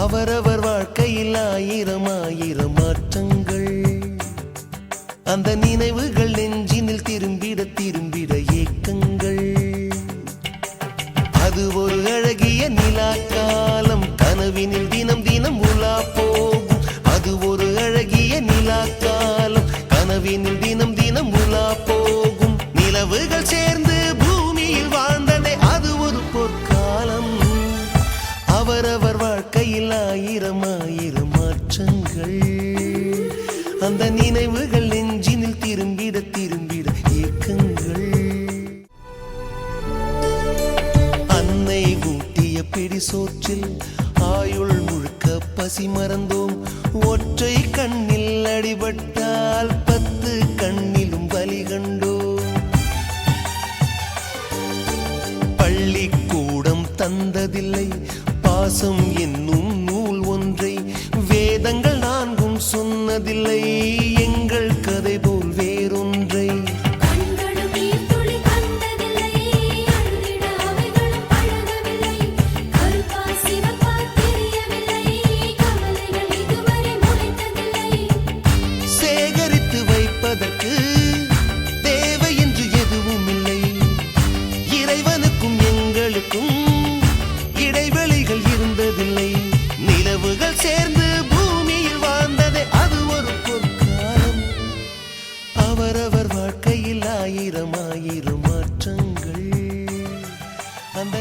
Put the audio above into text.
அவரவர் வாழ்க்கையில் ஆயிரம் ஆயிரம் மாற்றங்கள். அந்த நினைவுகள் நெஞ்சினில் திரும்பிட திரும்பிட ஏக்கங்கள். அது ஒரு அழகிய நிலா காலம், கனவினில் தினம் தினம் உலா போகும். அது ஒரு அழகிய நிலா காலம், கனவினில் தினம் தினம் உலா போகும். நிலவுகள் சேர்ந்து பூமியில் வாழ்ந்ததே அது ஒரு பொற்காலம். அவரவர் வாழ்க்கையில் ஆயிரம் ஆயிரம் மாற்றங்கள். அந்த நினைவுகள் நெஞ்சினில் திரும்பிட திரும்பிட ஏக்கங்கள். அன்னை ஊட்டிய பிடி சோற்றில் ஆயுள் முழுக்க பசி மறந்தோம். ஒற்றை கண்ணில் அடிபட்டால் 10 கண்ணிலும் பலி கண்டோம். பள்ளிக்கூடம் தந்ததில்லை பாசம் என்னும் நூல் ஒன்றை. வேதங்கள் 4 சொன்னதில்லை எங்கள் கதை போல் வேறொன்றை. சேகரித்து வைப்பதற்கு தேவை என்று எதுவும் இல்லை. இறைவனுக்கும் எங்களுக்கும் இடைவெளிகள் இருந்ததில்லை. நிலவுகள் சேர்ந்து பூமியில் வாழ்ந்ததே அது ஒரு பொற்காலம். அவரவர் வாழ்க்கையில் ஆயிரம் ஆயிரம் மாற்றங்கள். அந்த